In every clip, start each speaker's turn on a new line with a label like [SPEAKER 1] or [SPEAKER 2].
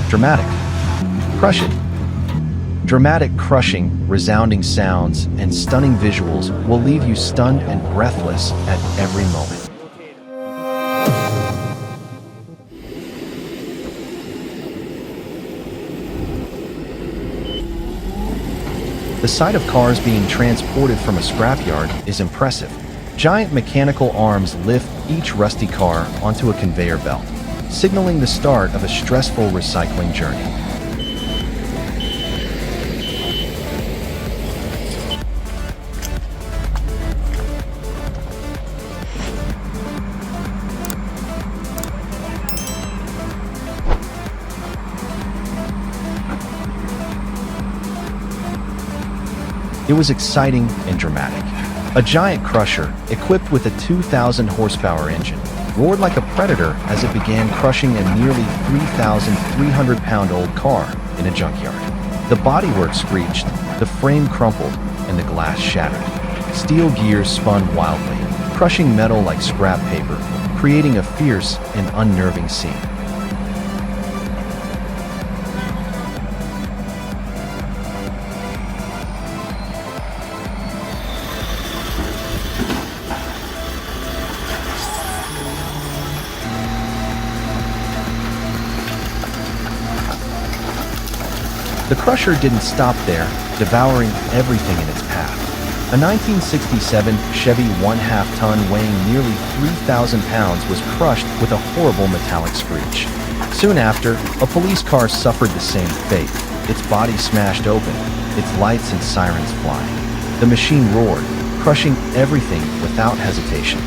[SPEAKER 1] Dramatic. Crush it. Dramatic crushing, resounding sounds, and stunning visuals will leave you stunned and breathless at every moment. The sight of cars being transported from a scrapyard is impressive. Giant mechanical arms lift each rusty car onto a conveyor belt, signaling the start of a stressful recycling journey. It was exciting and dramatic. A giant crusher, equipped with a 2,000 horsepower engine, roared like a predator as it began crushing a nearly 3,300-pound-old car in a junkyard. The bodywork screeched, the frame crumpled, and the glass shattered. Steel gears spun wildly, crushing metal like scrap paper, creating a fierce and unnerving scene. The crusher didn't stop there, devouring everything in its path. A 1967 Chevy 1/2 ton weighing nearly 3,000 pounds was crushed with a horrible metallic screech. Soon after, a police car suffered the same fate, its body smashed open, its lights and sirens flying. The machine roared, crushing everything without hesitation.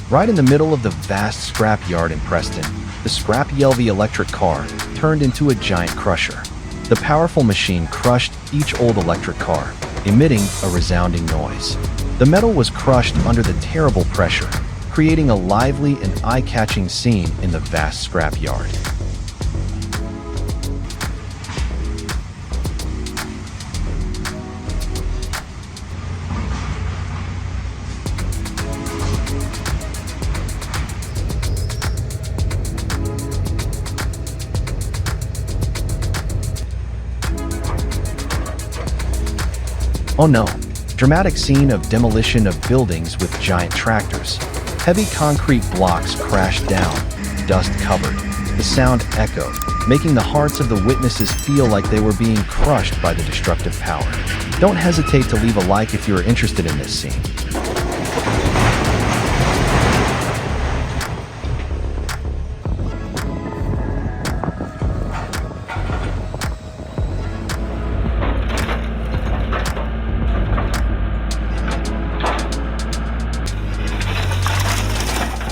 [SPEAKER 1] Right in the middle of the vast scrap yard in Preston, the scrappy LV electric car turned into a giant crusher. The powerful machine crushed each old electric car, emitting a resounding noise. The metal was crushed under the terrible pressure, creating a lively and eye-catching scene in the vast scrap yard. Oh no! Dramatic scene of demolition of buildings with giant tractors. Heavy concrete blocks crashed down, dust covered. The sound echoed, making the hearts of the witnesses feel like they were being crushed by the destructive power. Don't hesitate to leave a like if you are interested in this scene.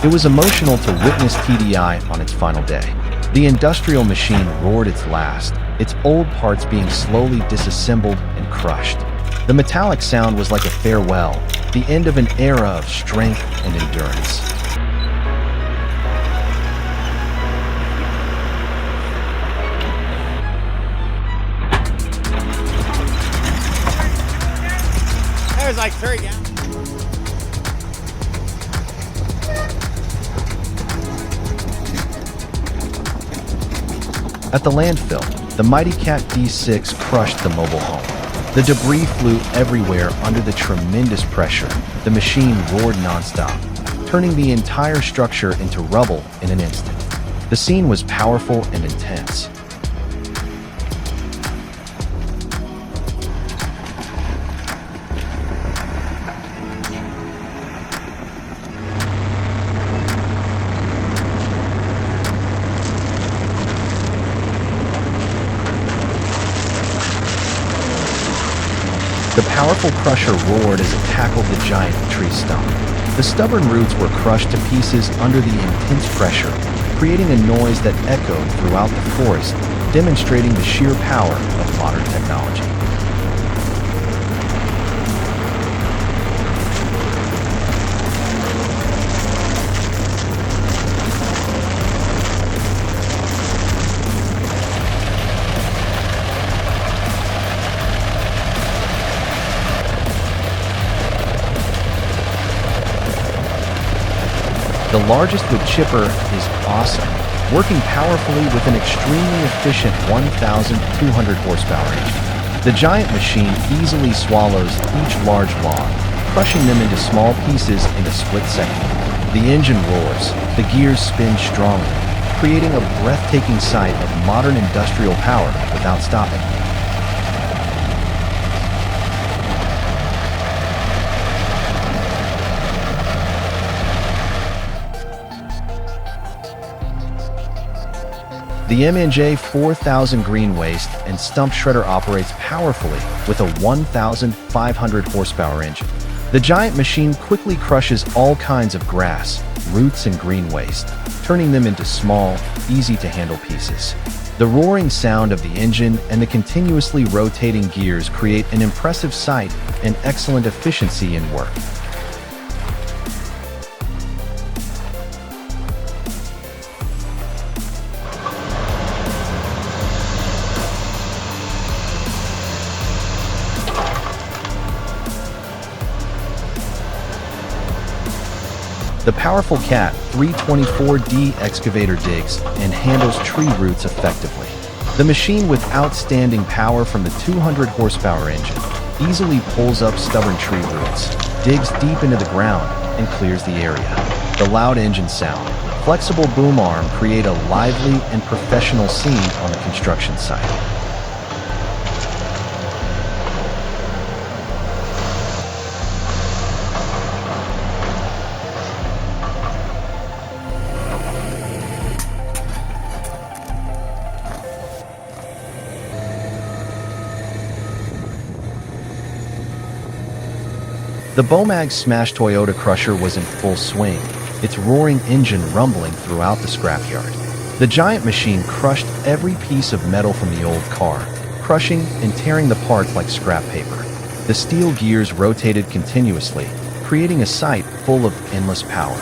[SPEAKER 1] It was emotional to witness TDI on its final day. The industrial machine roared its last, its old parts being slowly disassembled and crushed. The metallic sound was like a farewell, the end of an era of strength and endurance.
[SPEAKER 2] There's like 3 gallons.
[SPEAKER 1] At the landfill, the mighty Cat D6 crushed the mobile home. The debris flew everywhere under the tremendous pressure. The machine roared nonstop, turning the entire structure into rubble in an instant. The scene was powerful and intense. The powerful crusher roared as it tackled the giant tree stump. The stubborn roots were crushed to pieces under the intense pressure, creating a noise that echoed throughout the forest, demonstrating the sheer power of modern technology. The largest wood chipper is awesome, working powerfully with an extremely efficient 1,200 horsepower engine. The giant machine easily swallows each large log, crushing them into small pieces in a split second. The engine roars, the gears spin strongly, creating a breathtaking sight of modern industrial power without stopping. The MNJ 4000 green waste and stump shredder operates powerfully with a 1,500 horsepower engine. The giant machine quickly crushes all kinds of grass, roots, and green waste, turning them into small, easy-to-handle pieces. The roaring sound of the engine and the continuously rotating gears create an impressive sight and excellent efficiency in work. The powerful CAT 324D excavator digs and handles tree roots effectively. The machine, with outstanding power from the 200 horsepower engine, easily pulls up stubborn tree roots, digs deep into the ground, and clears the area. The loud engine sound, flexible boom arm create a lively and professional scene on the construction site. The Bomag Smash Toyota Crusher was in full swing, its roaring engine rumbling throughout the scrapyard. The giant machine crushed every piece of metal from the old car, crushing and tearing the parts like scrap paper. The steel gears rotated continuously, creating a sight full of endless power.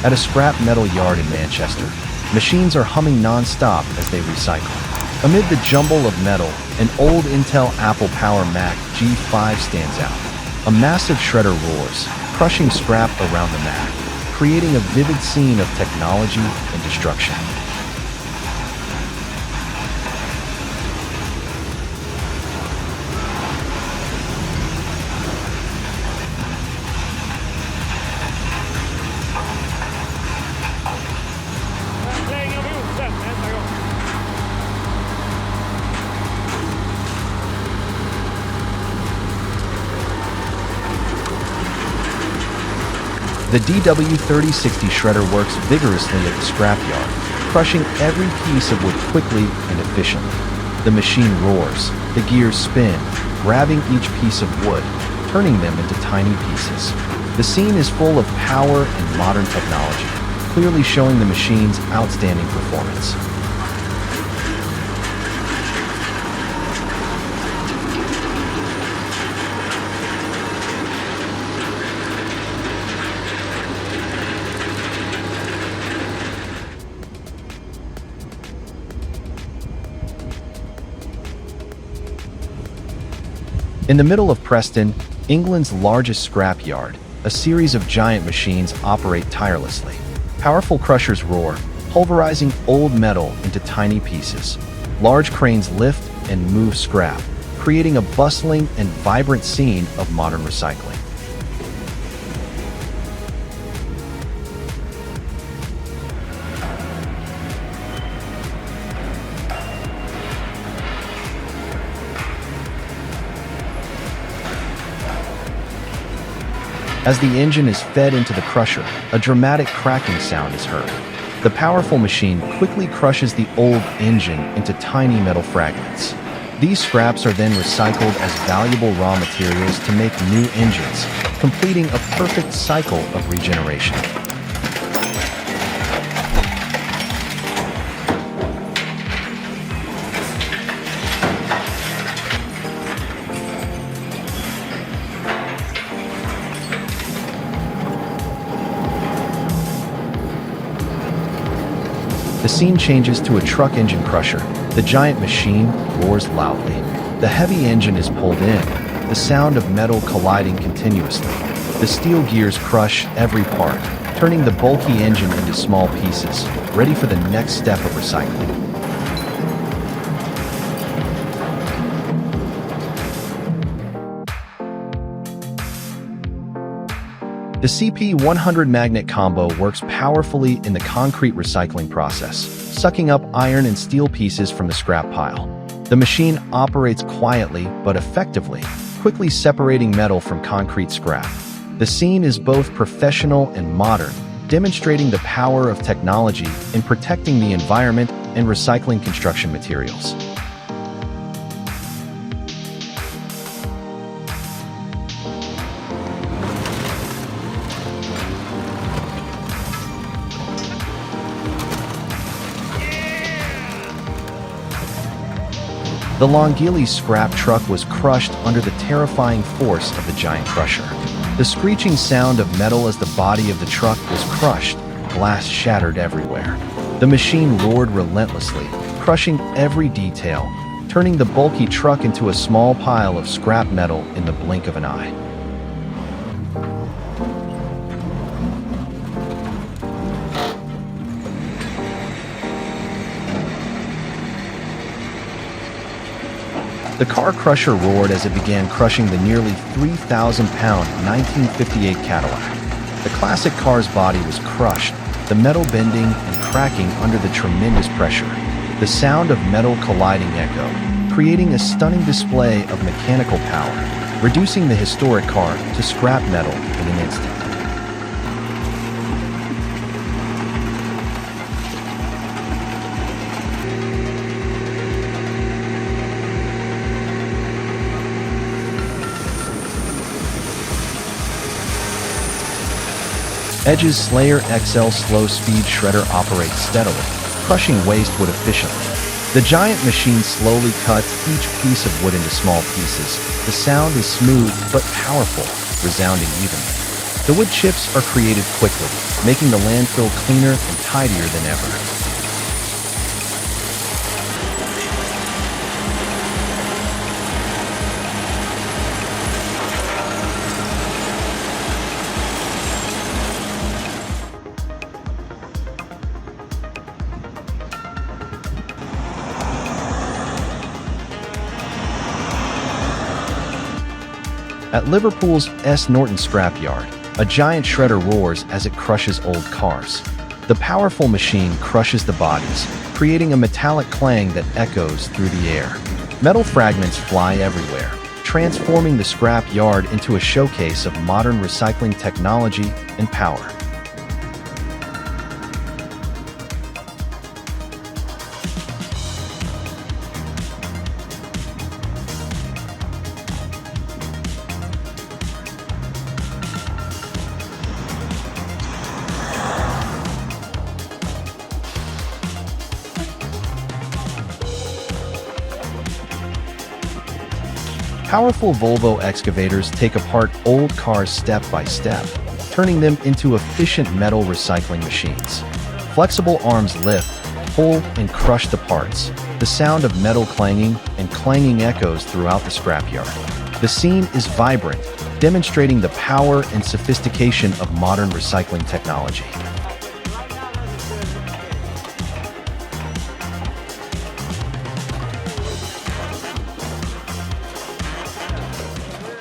[SPEAKER 1] At a scrap metal yard in Manchester, machines are humming non-stop as they recycle. Amid the jumble of metal, an old Intel Apple Power Mac G5 stands out. A massive shredder roars, crushing scrap around the Mac, creating a vivid scene of technology and destruction. The DW3060 shredder works vigorously at the scrapyard, crushing every piece of wood quickly and efficiently. The machine roars, the gears spin, grabbing each piece of wood, turning them into tiny pieces. The scene is full of power and modern technology, clearly showing the machine's outstanding performance. In the middle of Preston, England's largest scrapyard, a series of giant machines operate tirelessly. Powerful crushers roar, pulverizing old metal into tiny pieces. Large cranes lift and move scrap, creating a bustling and vibrant scene of modern recycling. As the engine is fed into the crusher, a dramatic cracking sound is heard. The powerful machine quickly crushes the old engine into tiny metal fragments. These scraps are then recycled as valuable raw materials to make new engines, completing a perfect cycle of regeneration. The scene changes to a truck engine crusher. The giant machine roars loudly. The heavy engine is pulled in, the sound of metal colliding continuously. The steel gears crush every part, turning the bulky engine into small pieces, ready for the next step of recycling. The CP100 magnet combo works powerfully in the concrete recycling process, sucking up iron and steel pieces from the scrap pile. The machine operates quietly but effectively, quickly separating metal from concrete scrap. The scene is both professional and modern, demonstrating the power of technology in protecting the environment and recycling construction materials. The Longili scrap truck was crushed under the terrifying force of the giant crusher. The screeching sound of metal as the body of the truck was crushed, glass shattered everywhere. The machine roared relentlessly, crushing every detail, turning the bulky truck into a small pile of scrap metal in the blink of an eye. The car crusher roared as it began crushing the nearly 3,000-pound 1958 Cadillac. The classic car's body was crushed, the metal bending and cracking under the tremendous pressure. The sound of metal colliding echoed, creating a stunning display of mechanical power, reducing the historic car to scrap metal in an instant. Edge's Slayer XL slow-speed shredder operates steadily, crushing waste wood efficiently. The giant machine slowly cuts each piece of wood into small pieces. The sound is smooth but powerful, resounding evenly. The wood chips are created quickly, making the landfill cleaner and tidier than ever. At Liverpool's S. Norton scrapyard, a giant shredder roars as it crushes old cars. The powerful machine crushes the bodies, creating a metallic clang that echoes through the air. Metal fragments fly everywhere, transforming the scrap yard into a showcase of modern recycling technology and power. Powerful Volvo excavators take apart old cars step by step, turning them into efficient metal recycling machines. Flexible arms lift, pull, and crush the parts. The sound of metal clanging and clanging echoes throughout the scrapyard. The scene is vibrant, demonstrating the power and sophistication of modern recycling technology.